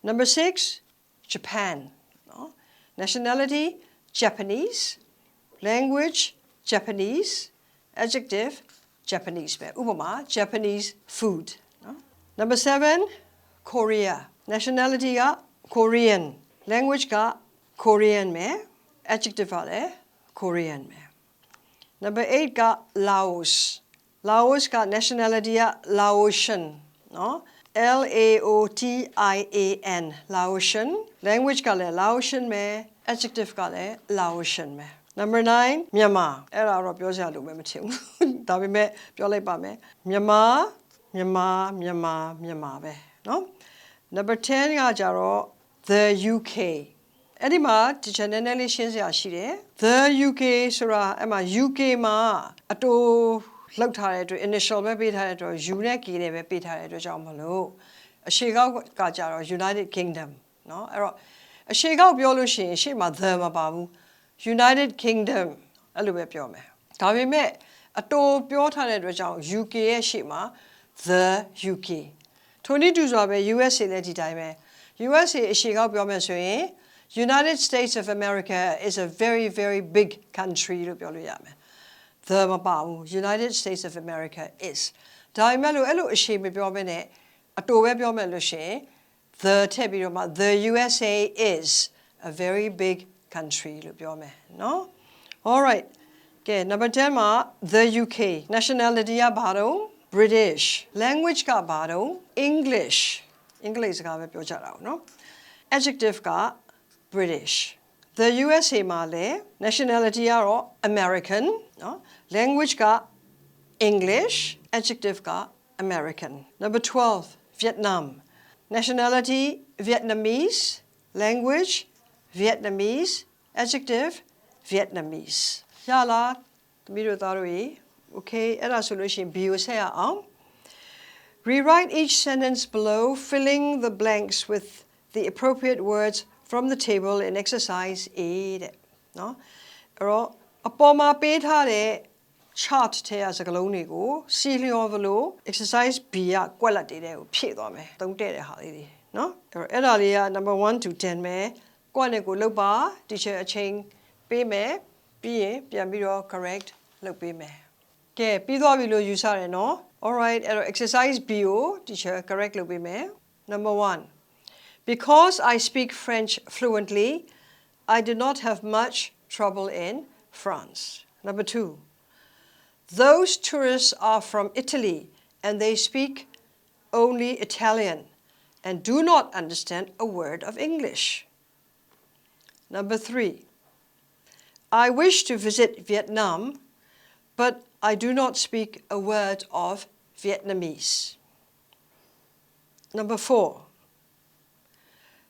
Number 6, Japan. Nationality, Japanese. Language, Japanese. Adjective, Japanese. Japanese food. Number 7, Korea. Nationality, Korean. Language, Korean. Adjective, Korean. Number 8, Laos. Laos nationality Laotian. Laotian. Laotian. Language Laotian. Adjective Laotian. Number 9, Myanmar. Myanmar. Number 10, the UK. teacher the UK UKလောက်ထားတဲ့အတွက် initial ပဲပေးထားတဲ့အတွက် U နဲ့ K နဲ့ပဲပေးထားတဲ့အတွက်ကြောင့်မလို့အရှေ့ကောက်ကကြတော့ United Kingdom เนาะအဲ့တော့အရှေ့ကောက်ပြောလို့ရှိရင်ရှေ့မှာ the မပါဘူး United Kingdom အဲ့လိုပဲပြောမယ်ဒါပေမဲ့အတိုပြောထားတဲ့အတွက်ကြောင့် UK ရဲ့ရှေ့မှာ the UK ထိုနည်းတူစွာပဲ USA လည်းဒီတိုင်းပဲ USA အရှေ့ကောက်ပြောမယ်ဆိုရင် United States of America is a very very big country လို့ပြောလို့ရမယ်The United States of America is. ဒါပေမဲ့လို့အဲ့လိုအရှိမပြောဘဲနဲ့အတူပဲပြောမယ်လို့ရှင် the ထည့်ပြီးတော့မှ the USA is a very big country လို့ပြောမယ်နော် All right. Okay, number 10 မှာ the UK nationality ကဘာတော့ British language ကဘာတော့ English အင်္ဂလိပ်စကားပဲပြောကြတာပေါ့နော် Adjective က British The USA မှာလည်း nationality ကတော့ American နော် language က English adjective က American Number 12 Vietnam nationality Vietnamese language Vietnamese adjective Vietnamese ရလားသမီးတို့သားတို့ရေ Okay အဲ့ဒါဆိုလို့ရှိရင် B ကိုဆက်ရအောင် Rewrite each sentence below filling the blanks with the appropriate words from the table in exercise A တဲ့နော်အဲ့တော့အပေါ်မှာပေးထားတဲ့ chart ထဲကစကားလုံးတွေကိုစီလျော်သလို exercise B ကကွက်လက်တွေတဲ့ကိုဖြည့်သွားမယ်သုံးတဲ့တဲ့ဟာလေးတွေနော်အဲ့ဒါလေးက number 1 to 10 ပဲကွက်နဲ့ကိုလုပ်ပါ teacher အချိန်ပေးမယ်ပြီးရင်ပြန်ပြီးတော့ correct လုပ်ပေးမယ်ကဲပြီးသွားပြီလို့ယူဆတယ်နော် all right အဲ့တော့ exercise B ကို teacher correct လုပ်ပေးမယ် number 1 Because I speak French fluently, I did not have much trouble in France. Number 2. Those tourists are from Italy and they speak only Italian and do not understand a word of English. Number 3. I wish to visit Vietnam, but I do not speak a word of Vietnamese. Number 4.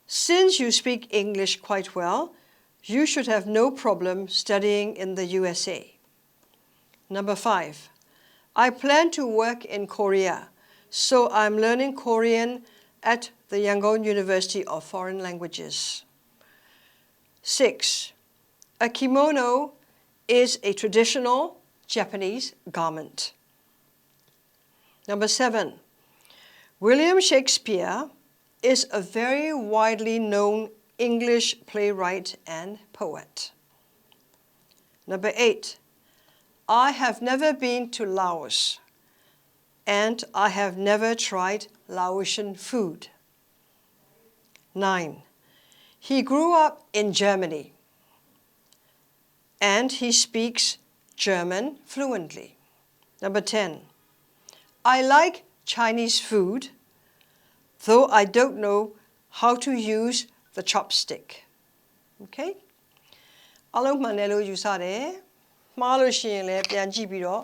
Since you speak English quite well, you should have no problem studying in the USA. Number 5. I plan to work in Korea, so I'm learning Korean at the Yangon University of Foreign Languages. 6. A kimono is a traditional Japanese garment. Number 7. William Shakespeare is a very widely known English playwright and poet. Number 8. I have never been to Laos and I have never tried Laotian food. 9. He grew up in Germany and he speaks German fluently. Number 10. I like Chinese food, though I don't know how to use the chopstick. Okay? အလုံးမှန်တယ်လို့ယူဆတယ်။မှားလို့ရှိရင်လည်းပြန်ကြည့်ပြီးတော့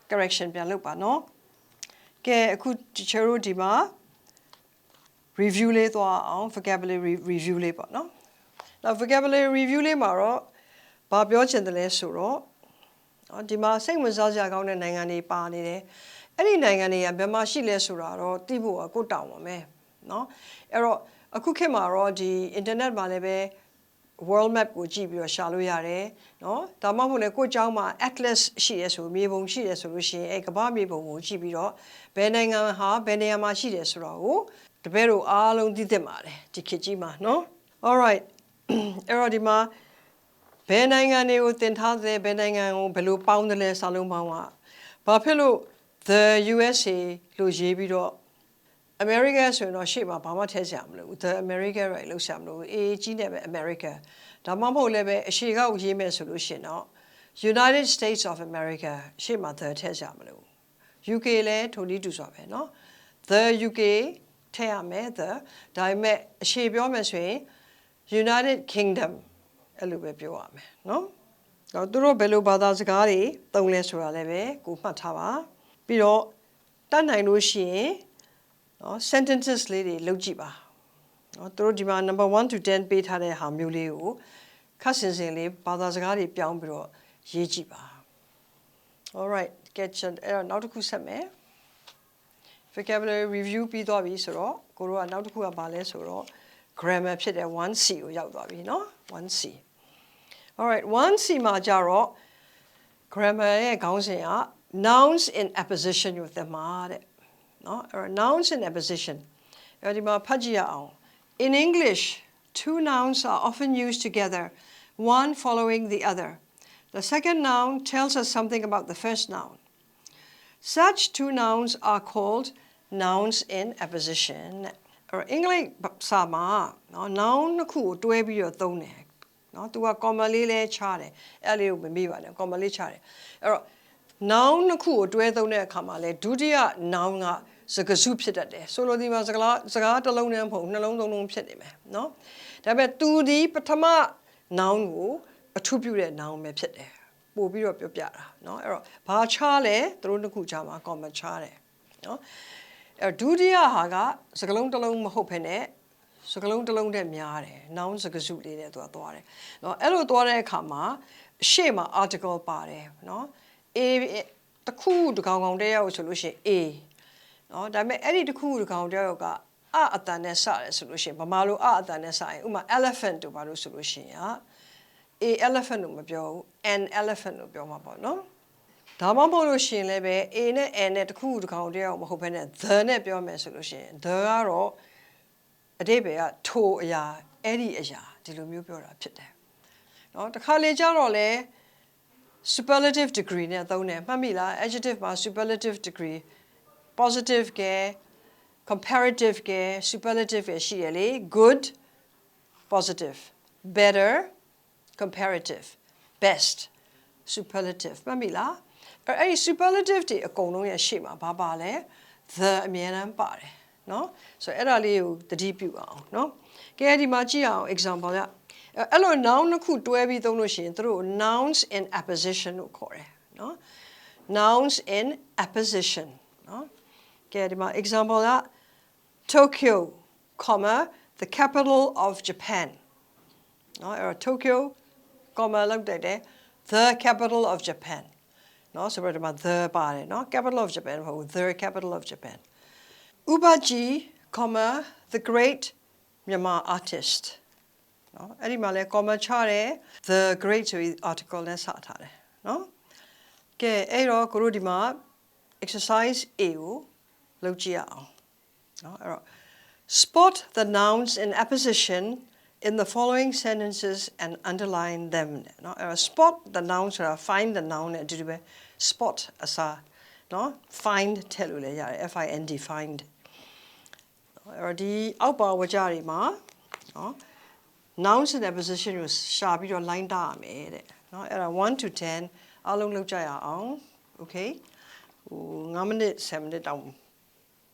correction ပြန်လုပ်ပါနော်။ကဲအခု teacher တို့ဒီမှာ review လေးသွားအောင် vocabulary review လေးပေါ့နော်။နောက် vocabulary review လေးမှာတော့ဘာပြောချင်တယ်လဲဆိုတော့ဒီမှာစိတ်ဝင်စားစရာကောင်းတဲ့နိုင်ငံတွေပါနေတယ်။အဲ့ဒီနိုင်ငံတွေကဘယ်မှာရှိလဲဆိုတာတော့သိဖို့ကိုတောင်းပါမယ်နော်အဲ့တော့အခုခေတ်မှာတော့ဒီ internet မှာလည်းပဲ world map ကိုကြည့်ပြီးတော့ရှာလို့ရတယ်နော်ဒါမှမဟုတ်လည်းကိုယ့်ကျောင်းမှာ atlas ရှိရဲဆိုမြေပုံရှိရဲဆိုလို့ရှိရင်အဲ့ကမ္ဘာမြေပုံကိုကြည့်ပြီးတော့ဘယ်နိုင်ငံဟာဘယ်နေရာမှာရှိတယ်ဆိုတော့ကို တပည့်တို့အားလုံးသိသင့်ပါတယ်ဒီခေတ်ကြီးမှာနော် all right အဲ့တော့ဒီမှာဘယ်နိုင်ငံတွေကိုသင်ထားတဲ့ဘယ်နိုင်ငံကိုဘယ်လိုပေါင်းတယ်လဲစာလုံးပေါင်းကဘာဖြစ်လို့ the USA လို့ရေးပြီးတော့ America ဆိုရင်တော့ရှေ့မှာဘာမှထည့်စရာမလိုဘူး the America ရိုက်လို့ဆရာမလို့အေးကြီးနေပဲ America ဒါမှမဟုတ်လည်းပဲအရှေ့ကောက်ရေးမယ်ဆိုလို့ရှိရင်တော့ United States of America ရှေ့မှာ the ထည့်စရာမလိုဘူး UK လည်းထိုနည်းတူစွာပဲเนาะ the UK ထည့်ရမယ် the ဒါပေမဲ့အရှေ့ပြောမယ်ဆိုရင် United Kingdom အဲ့လိုပဲပြောရမယ်เนาะတော့သူတို့ဘယ်လိုဘာသာစကားတွေသုံးလဲဆိုတာလည်းပဲကိုမှတ်ထားပါပြီးတော့တတ်နိုင်လို့ရှိရင်နော် sentences လေးတွေလုပ်ကြည့်ပါနော်သူတို့ဒီမှာ number 1 to 10ပေးထားတဲ့ဟာမျိုးလေးကိုခက်စင်စင်လေးဘာသာစကားတွေပြောင်းပြီးတော့ရေးကြည့်ပါ all right get your အဲ့တော့နောက်တစ်ခုဆက်မယ် vocabulary review ပြီးသွားပြီဆိုတော့ကိုတို့ကနောက်တစ်ခုကဘာလဲဆိုတော့ grammar ဖြစ်တဲ့ 1C ကိုရောက်သွားပြီเนาะ 1C all right 1C မှာကြတော့ grammar ရဲ့ခေါင်းစဉ်က nouns in apposition ကိုသင်မှာတဲ့နော်အဲ့ nouns in apposition အဲ့ဒီမှာဖတ်ကြည့်ရအောင် in English two nouns are often used together one following the other the second noun tells us something about the first noun such two nouns are called nouns in apposition အဲ့အင်္ဂလိပ်စာမှာနော် noun တစ်ခုကိုတွဲပြီးတော့သုံးတယ်နော်သူက comma လေးလဲချတယ်အဲ့လေးကိုမမေ့ပါနဲ့ comma လေးချတယ်အဲ့တော့ noun တစ်ခုကိုတွဲသုံးတဲ့အခါမှာလဲဒုတိယ noun ကစကားစုဖြစ်တတ်တယ်ဆိုလိုဒီမှာစကားတစ်လုံးနဲ့မဟုတ်နှလုံးသုံးလုံးဖြစ်နေမယ်နော်ဒါပေမဲ့သူဒီပထမ noun ကိုအထူးပြုတဲ့ noun ပဲဖြစ်တယ်ပို့ပြီးတော့ပြောပြတာနော်အဲ့တော့ဘာချားလဲသူတို့နှစ်ခုချားမှာ comma ချားတယ်နော်အဲ့ဒုတိယဟာကစကားလုံးတစ်လုံးမဟုတ်ဘဲနဲ့စကားလုံးတစ်လုံးတည်းများတယ် noun စကားစုလေးနဲ့သူကသွားတယ်နော်အဲ့လိုသွားတဲ့အခါမှာရှေ့မှာ article ပါတယ်နော် A တခုတကောင်ကောင်တည်းရောက်ဆိုလို့ရှိရင် A နော်ဒါပေမဲ့အဲ့ဒီတခုတကောင်တည်းရောက်ကအတန်နဲ့စတယ်ဆိုလို့ရှိရင်ဗမာလိုအတန်နဲ့စရင်ဥပမာ elephant တို့ဘာလို့ဆိုလို့ရှိရင် A elephant လို့မပြောဘူး an elephant လို့ပြောမှာပေါ့နော်ဒါမှမဟုတ်လို့ရှိရင်လည်းပဲ A နဲ့ N နဲ့တခုတကောင်တည်းရောက်မဟုတ်ဘဲနဲ့ the နဲ့ပြောမယ်ဆိုလို့ရှိရင် the ကတော့အတိတ်ပဲကထိုအရာအဲ့ဒီအရာဒီလိုမျိုးပြောတာဖြစ်တယ်နော်တခါလေကြတော့လေsuperlative degree နဲ့သုံးတယ်မှတ်မိလား adjective မှာ superlative degree positive က comparative က superlative ကရှိရလေ good positive better comparative best superlative မှတ်မိလားအဲ့ဒီ superlative တွေအကုန်လုံးရဲ့ရှေ့မှာဘာပါလဲ the အမြဲတမ်းပါတယ်နော်ဆိုတော့အဲ့ဒါလေးကိုသတိပြုအောင်နော်ကဲဒီမှာကြည့်အောင် example ကအဲ့လို noun တစ်ခုတွဲပြီးသုံးလို့ရှိရင်တို့ nouns in apposition လို့ခေါ်တယ်နော် nouns in apposition နော်ကဲဒီမှာ example က Tokyo, the capital of Japan နော်အဲ့တော့ Tokyo, လောက်တိုက်တယ် the capital of Japan နော်ဆိုတော့ဒီမှာ the ပါတယ်နော် capital of Japan မဟုတ်ဘူး the capital of Japan Ubaji, the great Myanmar artist နော်အဲ့ဒီမှာလဲ comma ချတယ် the great ဆိုပြီး article နဲ့စထားတယ်နော်ကဲအဲ့တော့ကိုတို့ဒီမှာ exercise A ကိုလုပ်ကြည့်ရအောင်နော်အဲ့တော့ spot the nouns in apposition in the following sentences and underline them နော်အဲ့တော့ spot the nouns ဆိုတာ find the noun နဲ့အတူတူပဲ spot အစားနော် find ထည့်လို့လည်းရတယ် find find အဲ့တော့ဒီအောက်ပါဝကြတွေမှာနော် nouns in apposition ကိုရှာပြီးတော့ line တာရမယ်တဲ့နော်အဲ့ဒါ1 to 10အားလုံးလုပ်ကြရအောင် okay ဟို9မိနစ်10မိနစ်တောင်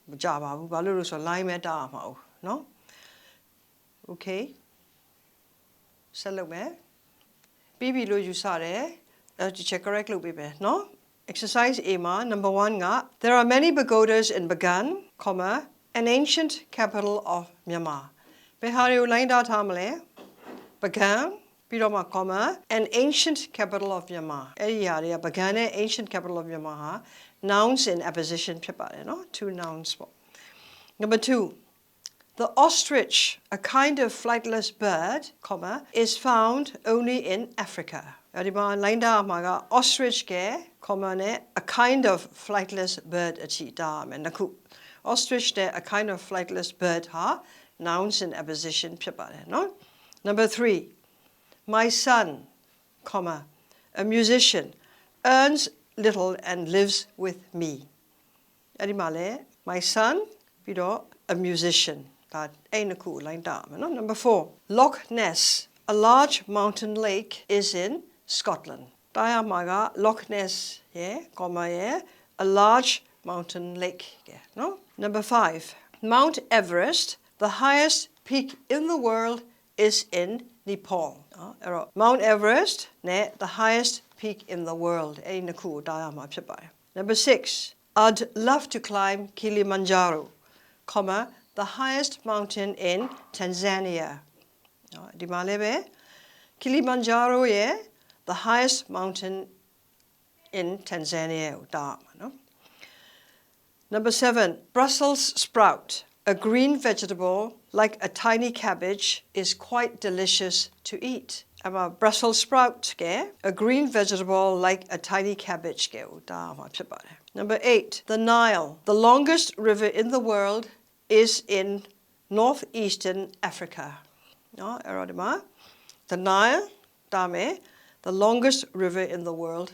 မကြပါဘူးဘာလို့လဲဆိုတော့ line ပဲတာရမှာဟုတ်နော် okay ဆက်လုပ်မယ်ပြီးပြီလို့ယူဆတယ်ဒီချက် correct လုပ်ပေးမယ်နော် exercise A မှာ number 1 က there are many pagodas in Bagan, an ancient capital of Myanmar ဘယ်ဟာတွေကို line တာထားမလဲ Bagan ပြီးတော့မှ an ancient capital of Myanmar အဲ့ဒီဟာတွေက Bagan နဲ့ ancient capital of Myanmar ဟာ nouns in apposition ဖြစ်ပါတယ်နော် two nouns ပေါ့ number 2 the ostrich a kind of flightless bird is found only in Africa အဲ့ဒီမှာ line တာမှာက ostrich က နဲ့ a kind of flightless bird အချီတာမယ်နှစ်ခု ostrich နဲ့ a kind of flightless bird ဟာ nouns in apposition ဖြစ်ပါတယ်နော် Number 3 my son comma a musician earns little and lives with me အဲ့ဒီမှာလဲ my son ပြီးတော့ a musician ဒါအဲ့နှစ်ခုလိုင်းတာမယ်နော် Number 4 Loch Ness a large mountain lake is in Scotland တာယာမှာက Loch Ness ရဲ့ comma ရဲ့ a large mountain lake နော် Number 5 Mount Everest the highest peak in the world is in Nepal အဲ့တော့ Mount Everest နဲ့ the highest peak in the world အဲ့ဒီနှစ်ခုကိုတားရမှာဖြစ်ပါတယ် Number 6 I'd love to climb Kilimanjaro comma the highest mountain in Tanzania ဒီမှာလည်းပဲ Kilimanjaro ရဲ့ the highest mountain in Tanzania ကိုတားရမှာနော် Number 7 Brussels sprout a green vegetable like a tiny cabbage is quite delicious to eat. About Brussels sprout, a green vegetable like a tiny cabbage. Number 8. The Nile, the longest river in the world, is in northeastern Africa. The Nile, the longest river in the world.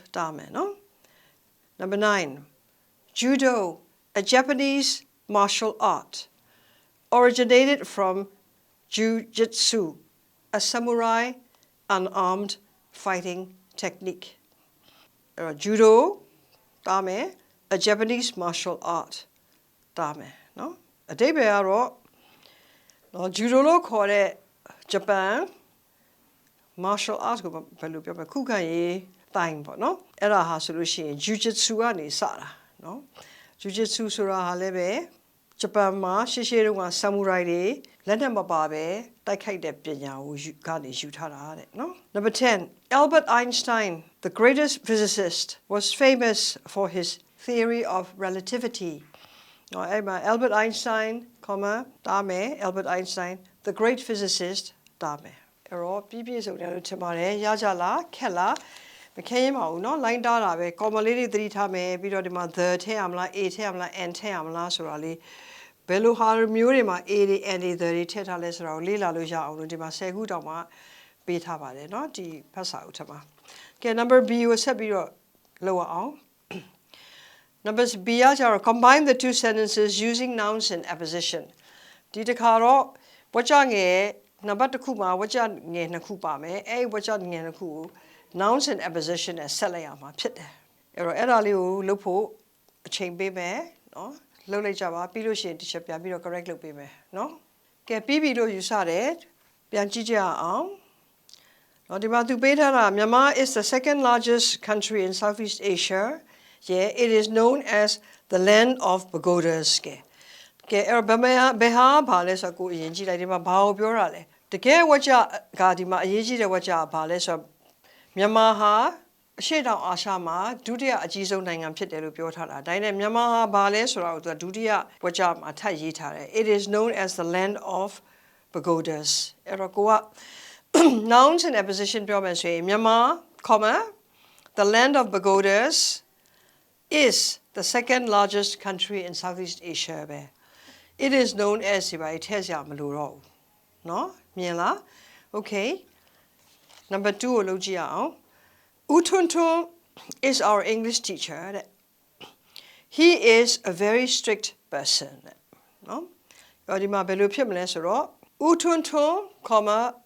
Number 9. Judo, a Japanese martial art. Originated from jiu-jitsu, a samurai unarmed fighting technique. Judo, dame, a Japanese martial art. Dame, no? A debearo, no judo lo kore Japan martial art ko balu pya kukaye time bo no. Era ha so lo shin jiu-jitsu ani sara, no? Jiu-jitsu sura ha le be Japan မှာရှေ့ရှေးတုန်းက samurai တွေလက်နက်မပါဘဲတိုက်ခိုက်တဲ့ပညာကိုကနေယူထားတာတဲ့နော် Number 10 Albert Einstein the greatest physicist was famous for his theory of relativity နော်အဲ့မှာ Albert Einstein, Albert Einstein the great physicist ဒါမယ်အဲ့တော့ပြည့်စုံတယ်လို့ထင်ပါတယ်ရကြလားခက်လားမခဲရင်ပါဘူးเนาะ line တားတာပဲ comma လေးတွေသတိထားမယ်ပြီးတော့ဒီမှာ the ထည့်ရမလား a ထည့်ရမလား n ထည့်ရမလားဆိုတာလေးဘယ်လိုဟာမျိုးတွေမှာ a တွေ n တွေ the တွေထည့်ထားလဲဆိုတာကိုလေ့လာလို့ရအောင်လို့ဒီမှာ10ခုတောင်မှပေးထားပါတယ်เนาะဒီဖတ်စာအုပ်ထက်မှာကဲ number b ကိုဆက်ပြီးတော့လောက်အောင် number b ကကျတော့ combine the two sentences using nouns in apposition ဒီတစ်ခါတော့ဝါကျငယ်နံပါတ်တစ်ခုမှာဝါကျငယ်နှစ်ခုပါမယ်အဲ့ဝါကျငယ်နှစ်ခုကိုnouns in apposition နဲ့ဆက်လိုက်ရမှာဖြစ်တယ်အဲ့တော့အဲ့ဒါလေးကိုလုပ်ဖို့အချိန်ပေးမယ်နော်လုပ်လိုက်ကြပါပြီးလို့ရှိရင်တစ်ချက်ပြန်ပြီးတော့ correct လုပ်ပေးမယ်နော်ကဲပြီးပြီလို့ယူဆတယ်ပြန်ကြည့်ကြအောင်နော်ဒီမှာသူပေးထားတာမြန်မာ is the second largest country in Southeast Asia yeah it is known as the land of pagodas ကဲအဲ့ဘယ်ဟာဘာလဲဆိုတော့ကိုအရင်ကြည့်လိုက်ဒီမှာဘာကိုပြောတာလဲတကယ်ဝါကျကဒီမှာအရေးကြီးတဲ့ဝါကျဘာလဲဆိုတော့မြန်မာဟာအရှေ့တောင်အာရှမှာဒုတိယအကြီးဆုံးနိုင်ငံဖြစ်တယ်လို့ပြောထားတာဒါနဲ့မြန်မာဟာဘာလဲဆိုတာကိုသူကဒုတိယဝါကျမှာထပ်ရေးထားတယ် It is known as the land of pagodas အဲ့တော့ကိုက nouns in apposition ပြောမယ်ဆိုရင်မြန်မာ comma the land of pagodas is the second largest country in Southeast Asia ပဲ It is known as ဒီပါထည့်ရမလို့တော့ဘူးเนาะမြင်လား Okay Number 2ကိုလုပ်ကြည့်အောင် Utuntun is our English teacher. He is a very strict person. No? Yodima belu phimle so ro Utuntun,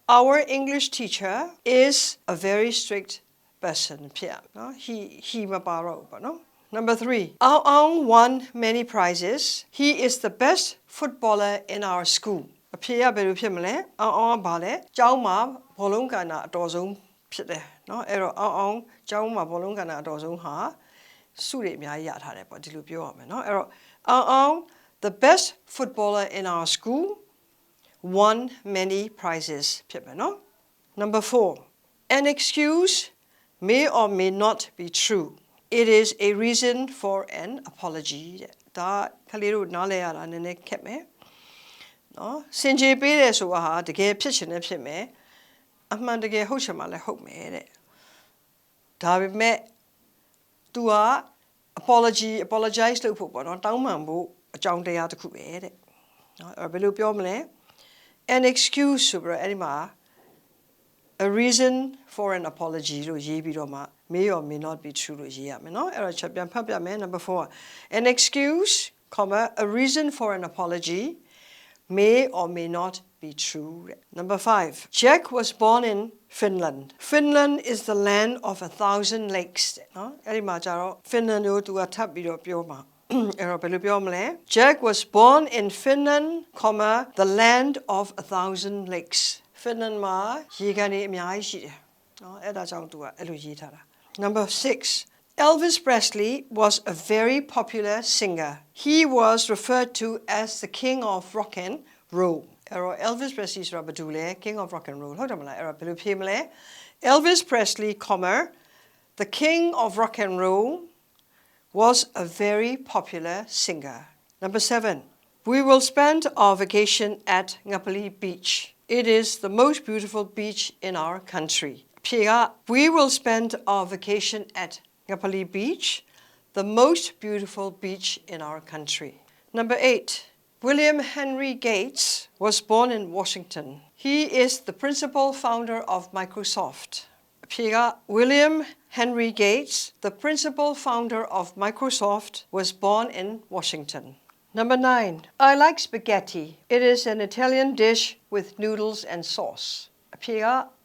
our English teacher is a very strict person. No? He ma pa ro ba no. Number 3. Aung won many prizes. He is the best footballer in our school. အဖေကဘယ်လိုဖြစ်မလဲအောင်ဘာလဲကျောင်းမှာဘောလုံးကဏ္ဍအတော်ဆုံးဖြစ်တယ်เนาะအဲ့တော့အောင်ကျောင်းမှာဘောလုံးကဏ္ဍအတော်ဆုံးဟာစုတွေအများကြီးရထားတယ်ပေါ့ဒီလိုပြောရမယ်เนาะအဲ့တော့အောင် the best footballer in our school won many prizes ဖြစ်မယ်เนาะ Number 4 an excuse may or may not be true it is a reason for an apology ဒါခလေးတို့နားလဲရတာနည်းနည်းခက်မယ်နော်စင်ကြေပေးတယ်ဆိုတာဟာတကယ်ဖြစ်ချင်တယ်ဖြစ်မယ်အမှန်တကယ်ဟုတ်ချင်မှလည်းဟုတ်မယ်တဲ့ဒါပေမဲ့ तू က apologize လုပ်ဖို့ပေါ့နော်တောင်းပန်ဖို့ အကြောင်းတရားတစ်ခုပဲတဲ့နော်အဲ့ဘယ်လိုပြောမလဲ an excuse ဆိုပြီးတော့အဲ့ဒီမှာ a reason for an apology လို့ရေးပြီးတော့မှ may or may not be true လို့ရေးရမယ်နော်အဲ့တော့ချက်ပြန်ဖတ်ပြမယ် number 4 an excuse comma a reason for an apology may or may not be true number 5 Jack was born in Finland Finland is the land of 1,000 lakes နော်အဲ့ဒီမှာကျတော့ Finland ကိုသူကထပ်ပြီးတော့ပြောမှာအဲ့တော့ဘယ်လိုပြောမလဲ Jack was born in Finland comma the land of 1,000 lakes Finland မှာရေကန်တွေအများကြီးရှိတယ်နော်အဲ့ဒါကြောင့်သူကအဲ့လိုရေးထားတာ number 6 Elvis Presley was a very popular singer. He was referred to as the king of rock and roll. Elvis Presley ဆိုတာဘာတူလဲ king of rock and roll ဟုတ်တယ်မလားအဲ့တော့ဘယ်လိုဖြေမလဲ Elvis Presley, the king of rock and roll was a very popular singer. Number 7. We will spend our vacation at Ngapali Beach. It is the most beautiful beach in our country. We will spend our vacation at Ngapali Beach, the most beautiful beach in our country. Number 8. William Henry Gates was born in Washington. He is the principal founder of Microsoft. William Henry Gates, the principal founder of Microsoft, was born in Washington. Number 9. I like spaghetti. It is an Italian dish with noodles and sauce.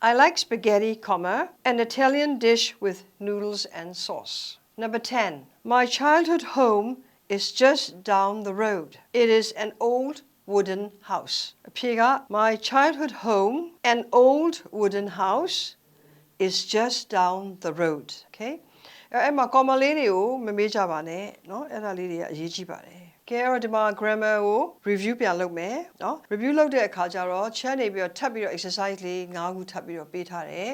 I like spaghetti, an Italian dish with noodles and sauce. Number 10. My childhood home is just down the road. It is an old wooden house. My childhood home, an old wooden house, is just down the road. Okay? အဲ့မှာ comma လေးတွေကိုမမေ့ကြပါနဲ့เนาะအဲ့ဒါလေးတွေကအရေးကြီးပါတယ်ကဲအဲ့တော့ဒီမှာ grammar ကို review ပြန်လုပ်မယ်เนาะ review လုပ်တဲ့အခါကျတော့ chat နေပြီးတော့ထပ်ပြီးတော့ exercise လေး9ခုထပ်ပြီးတော့ပေးထားတယ်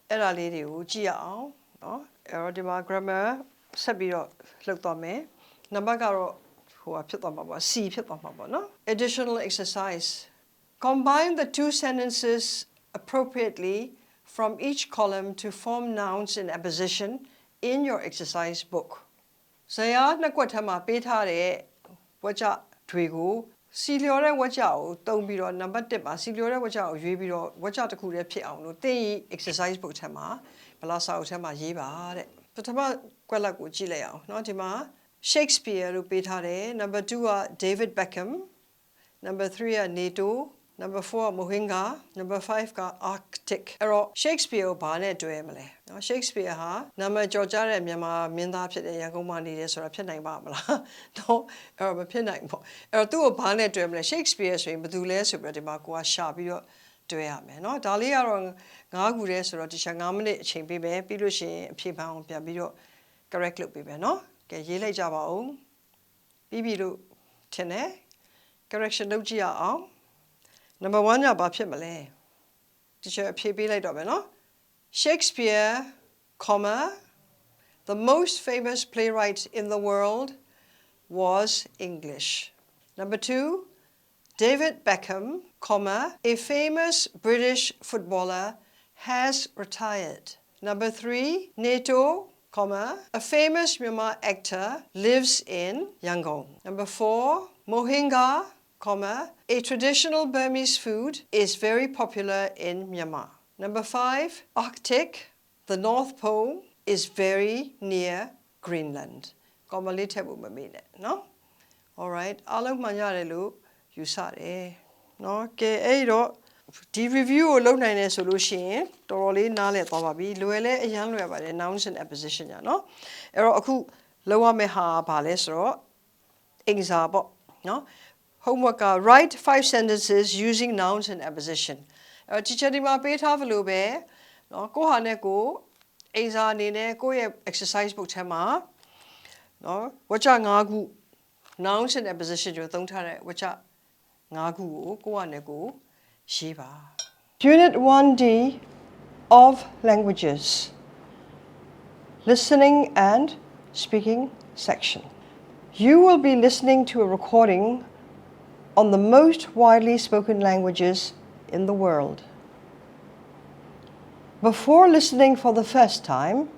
အဲ့ဒါလေးတွေကိုကြည့်ရအောင်เนาะအဲ့တော့ဒီမှာ grammar ဆက်ပြီးတော့လုပ်သွားမယ်နံပါတ်ကတော့ဟိုဖြစ်သွားမှာပေါ့ C ဖြစ်သွားမှာပေါ့เนาะ additional exercise combine the two sentences appropriately from each column to form nouns in apposition in your exercise book ဇယားနှစ်ကွက်ထဲမှာပေးထားတဲ့ဝါကျတွေကိုစီလျော်တဲ့ဝါကျကိုတုံးပြီးတော့နံပါတ်1မှာစီလျော်တဲ့ဝါကျကိုရွေးပြီးတော့ဝါကျတစ်ခုတည်းဖြစ်အောင်လို့သင် exercise book ထဲမှာဗလာစာအုပ်ထဲမှာရေးပါတဲ့ပထမကွက်လက်ကိုကြည့်လိုက်အောင်เนาะဒီမှာ Shakespeare လို့ပေးထားတယ် number 2က David Beckham number 3က NATO number 4 က Mohinga number 5က Arctic အဲ့တော့ Shakespeare ကိုဘာနဲ့တွဲမလဲเนาะ Shakespeare ဟာနာမည်ကျော်ကြားတဲ့မြန်မာမင်းသားဖြစ်တဲ့ရန်ကုန်မှာနေတယ်ဆိုတာဖြစ်နိုင်ပါမလားတော့အဲ့တော့မဖြစ်နိုင်ဘူးအဲ့တော့သူ့ကိုဘာနဲ့တွဲမလဲ Shakespeare ဆိုရင်ဘယ်သူလဲဆိုပြီးတော့ဒီမှာကိုကရှာပြီးတော့တွဲရမယ်เนาะဒါလေးကတော့9ခုတည်းဆိုတော့ဒီချက်9မိနစ်အချိန်ပေးမယ်ပြီးလို့ရှိရင်အဖြေမှန်အောင်ပြန်ပြီးတော့ correct လုပ်ပေးမယ်เนาะကဲရေးလိုက်ကြပါဦးပြီးပြီလို့ထင်တယ် correction လုပ်ကြည့်ရအောင် number 1ကဘာဖြစ်မလဲ teacher အဖြေပေးလိုက်တော့မယ်เนาะ Shakespeare, the most famous playwright in the world was English. Number 2, David Beckham, a famous British footballer has retired. Number 3, NATO, a famous Myanmar actor lives in Yangon. Number 4, Mohinga, a traditional Burmese food is very popular in Myanmar. Number 5, Arctic, the North Pole, is very near Greenland.လေးထည့်ဖို့မမေ့နဲ့နော် All right အားလုံးမှန်ရတယ်လို့ယူဆတယ်နော်ကဲအဲ့တော့ဒီ review ကိုလုပ်နိုင်တယ်ဆိုလို့ရှိရင်တော်တော်လေးနားလည်သွားပါပြီလွယ်လဲအရန်လွယ်ပါတယ် nouns and apposition ညာနော်အဲ့တော့အခုလောက်ရမယ့်ဟာဘာလဲဆိုတော့အင်္ဂါပေါ့နော် homework write 5 sentences using nouns and apposition အဲ့ teacher ဒီမှာပေးထားလို့ပဲနော်ကိုဟာနဲ့ကိုအင်္ဂါအနေနဲ့ကိုရဲ့ exercise book ထဲမှာနော်ဝါကျ9ခု nouns and apposition ကိုသုံးထားတဲ့ဝါကျ9ခုကိုကိုဟာနဲ့ကိုရေးပါ Unit 1D of languages listening and speaking section You will be listening to a recording on the most widely spoken languages in the world. Before listening for the first time,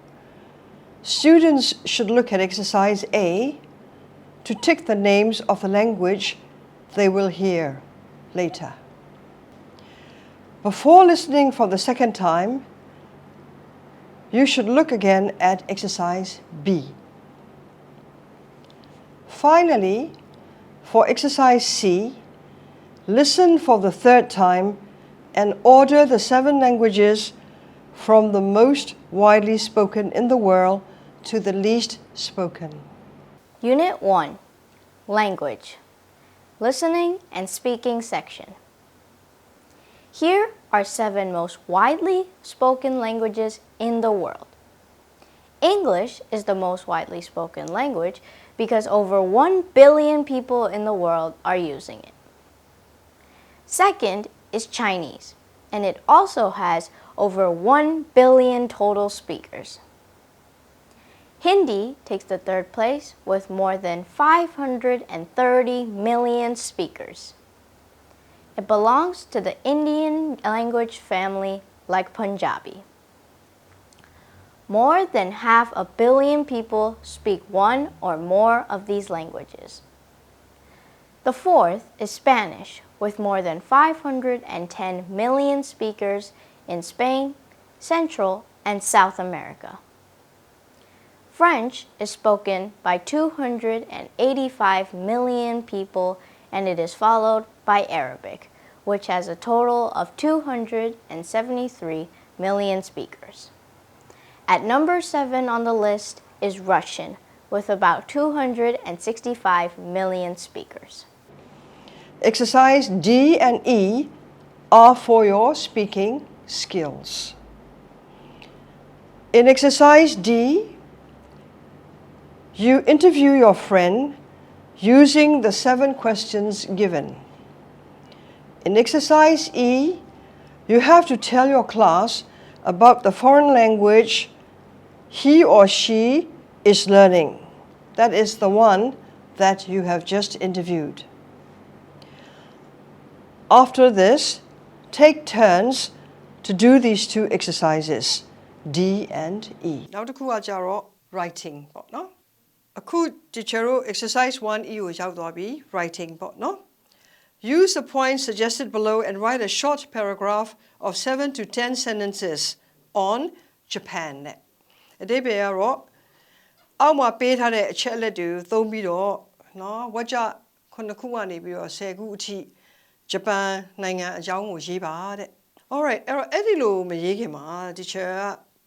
students should look at exercise A to tick the names of the language they will hear later. Before listening for the second time, you should look again at exercise B. Finally, for exercise C, listen for the third time and order the 7 languages from the most widely spoken in the world to the least spoken. Unit 1, Language, Listening and Speaking section. Here are 7 most widely spoken languages in the world. English is the most widely spoken language because over 1 billion people in the world are using it. Second is Chinese, and it also has over 1 billion total speakers. Hindi takes the third place with more than 530 million speakers. It belongs to the Indian language family like Punjabi. More than 500 million people speak one or more of these languages. The fourth is Spanish, with more than 510 million speakers in Spain, Central, and South America. French is spoken by 285 million people, and it is followed by Arabic, which has a total of 273 million speakers. At number 7 on the list is Russian, with about 265 million speakers. Exercise D and E are for your speaking skills. In exercise D, you interview your friend using the 7 questions given. In exercise E, you have to tell your class about the foreign language he or she is learning. That is the one that you have just interviewed. After this, take turns to do these 2 exercises, D and E. နောက်တစ်ခုကကြတော့ writing ပေါ့နော်။အခု teacher တို့ exercise 1E ကိုရောက်သွားပြီ writing ပေါ့နော်။ Use the points suggested below and write a short paragraph of 7 to 10 sentences on Japan နဲ့အဓိပ္ပာယ်ကတော့အောက်မှာပေးထားတဲ့အချက်အလက်တွေသုံးပြီးတော့နော်ဝါကျ9ခုကနေပြီးတော့10ခုအထိဂျပန်နိုင်ငံအကြောင်းကိုရေးပါတဲ့ Alright အဲ့ဒီလိုမရေးခင်မှာ teacher က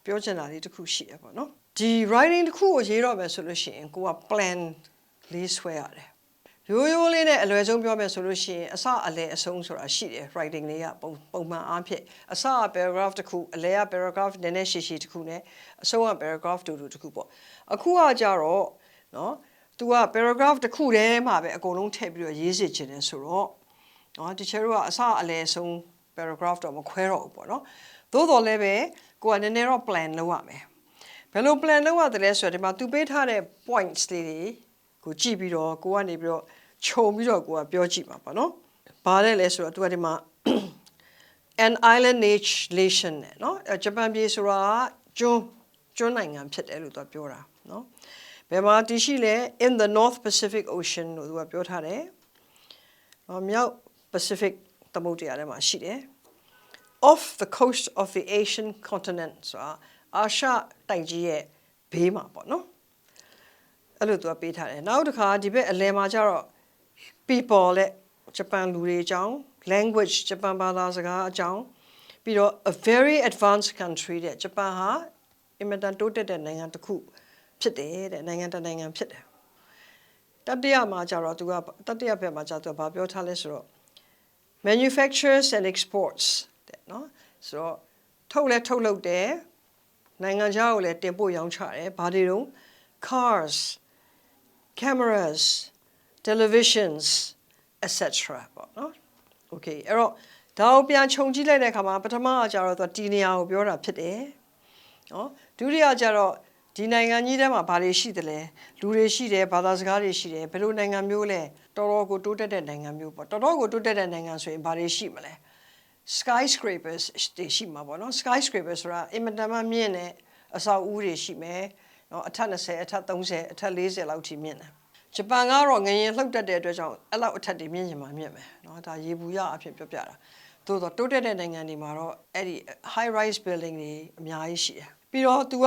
ပြောချင်တာလေးတစ်ခုရှိတယ်ပေါ့နော်ဒီ writing တစ်ခုကိုရေးတော့မယ်ဆိုလို့ရှိရင်ကိုက plan လေးဆွဲရတယ်ရိုးရိုးလေးနဲ့အလွယ်ဆုံးပြောမယ်ဆိုလို့ရှိရင်အစအလယ်အဆုံးဆိုတာရှိတယ် writing လေးကပုံမှန်အားဖြင့်အစက paragraph တစ်ခုအလယ်က paragraph နည်းနည်းရှည်ရှည်တစ်ခုနဲ့အဆုံးက paragraph တူတူတစ်ခုပေါ့အခုကကြတော့နော် तू က paragraph တစ်ခုတည်းမှာပဲအကုန်လုံးထည့်ပြီးတော့ရေးစစ်ချင်တယ်ဆိုတော့နော် teacher တို့ကအစအလယ်ဆုံး paragraph တော့မခွဲတော့ဘူးပေါ့နော်သို့တော်လည်းပဲကိုကနည်းနည်းတော့ plan လုပ်ရမယ်ဘယ်လို plan လုပ်ရတယ်လဲဆိုတော့ဒီမှာ तू ပေးထားတဲ့ points လေးတွေကိုကြည့်ပြီးတော့ကိုကနေပြီးတော့ခြုံပြီးတော့ကိုကပြောကြည့်ပါပေါ့နော်ဘာလဲလဲဆိုတော့ तू ကဒီမှာ an island nation နဲ့နော်ဂျပန်ပြည်ဆိုတာကျွန်းနိုင်ငံဖြစ်တယ်လို့ तू ပြောတာနော်ဘယ်မှာတည်ရှိလဲ in the North Pacific Ocean လို့ तू ကပြောထားတယ်မြောက် Pacific သမုဒ္ဒရာထဲမှာရှိတယ် off the coast of the Asian continent ဆိုတာအာရှတိုက်ကြီးရဲ့ဘေးမှာပေါ့နော်အဲ့လို तू ကပေးထားတယ်နောက်တစ်ခါဒီဘက်အလယ်မှာကျတော့ people และဂျပန်လူတွေအကြောင်း language ဂျပန်ဘာသာစကားအကြောင်းပြီးတော့ a very advanced country တဲ့ဂျပန်ဟာအင်မတန်တိုးတက်တဲ့နိုင်ငံတစ်ခုဖြစ်တယ်တဲ့နိုင်ငံတစ်နိုင်ငံဖြစ်တယ်တတိယမှာကျတော့ तू ကတတိယဘက်မှာကျတော့ तू ဘာပြောထားလဲဆိုတော့ manufactures and exports တဲ့နော်ဆိုတော့ထုတ်လုပ်တယ်နိုင်ငံခြားကိုလည်းတင်ပို့ရောင်းချတယ်ဘာတွေတော့ cars cameras televisions etc ပေါ့နော် okay အဲ့တော့ဒါကိုပြန်ခြုံကြည့်လိုက်တဲ့အခါမှာပထမကကျတော့ဒီနေရာကိုပြောတာဖြစ်တယ်နော်ဒုတိယကျတော့ဒီနိုင်ငံကြီးထဲမှာဘာတွေရှိသလဲလူတွေရှိတယ်ဘာသာစကားတွေရှိတယ်ဘယ်လိုနိုင်ငံမျိုးလဲတော်တော်ကိုတိုးတက်တဲ့နိုင်ငံမျိုးပေါ့တော်တော်ကိုတိုးတက်တဲ့နိုင်ငံဆိုရင်ဘာတွေရှိမလဲ skyscrapers တွေရှိမှာပေါ့နော် skyscrapers ဆိုတာအင်မတန်မှမြင့်တဲ့အဆောက်အဦတွေရှိမယ်နော်အထက်20အထက်30အထက်40လောက်ထိမြင့်တယ် ဂျပန်ကတော့ငရင်လှုပ်တတ်တဲ့အတွက်ကြောင့်အဲ့လောက်အထက်တွေမြင့်ချင်မှမြင့်မယ်เนาะဒါရေဘူးရအဖြစ်ပြောပြတာသို့တော့တိုးတက်တဲ့နိုင်ငံတွေမှာတော့အဲ့ဒီ high rise building တွေအများကြီးရှိတယ်ပြီးတော့ तू က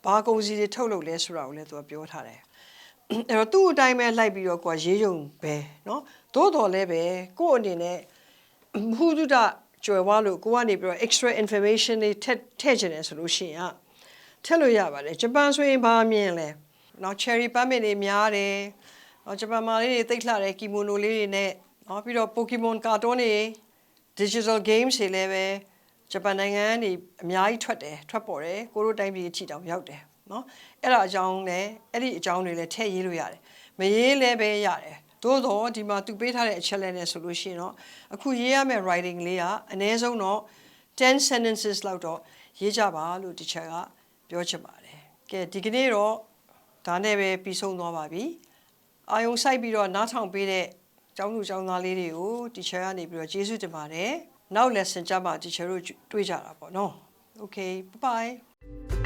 ဘာကုန်စည်တွေထုတ်လုပ်လဲဆိုတာကိုလည်း तू ကပြောထားတယ်အဲ့တော့သူ့အတိုင်းပဲလိုက်ပြီးတော့ကိုကရေးကြုံပဲเนาะသို့တော်လည်းပဲကို့အနေနဲ့မဟုတုဒကျွယ်ဝလို့ကိုကနေပြီးတော့ extra information တွေထည့်ချင်တယ်ဆိုလို့ရှိရင်ထည့်လို့ရပါတယ်ဂျပန်ဆိုရင်ဘာမြင်လဲเนาะ cherry permit တွေများတယ်เนาะဂျပန်မာလေးတွေသိပ်လှတဲ့ကီမိုနိုလေးတွေနဲ့เนาะပြီးတော့ Pokemon ကာတွန်းတွေ digital games တွေလည်းပဲဂျပန်နိုင်ငံကနေအများကြီးထွက်ပေါ်တယ်ကိုတို့တိုင်းပြည်အထိတောင်ရောက်တယ်เนาะအဲ့ဒါအကြောင်းလည်းအဲ့ဒီအကြောင်းတွေလည်းထည့်ရေးလို့ရတယ်မရေးလည်းပဲရတယ်သို့တော့ဒီမှာသူပေးထားတဲ့အချက်လည်းနဲ့ဆိုလို့ရှိရင်တော့အခုရေးရမယ့် writing လေးကအနည်းဆုံးတော့10 sentences လောက်တော့ရေးကြပါလို့ဒီချက်ကပြောချင်ပါတယ်ကဲဒီကနေ့တော့ဒါနဲ့ပဲပြီးဆုံးသွားပါပြီအာယုံစိုက်ပြီးတော့နားထောင်ပေးတဲ့ကျောင်းသူကျောင်းသားလေးတွေကိုဒီချက်ကနေပြီးတော့ကျေးဇူးတင်ပါတယ်နောက် lesson ကြမှာဒီချက်တို့တွေ့ကြတာပေါ့နော် okay bye bye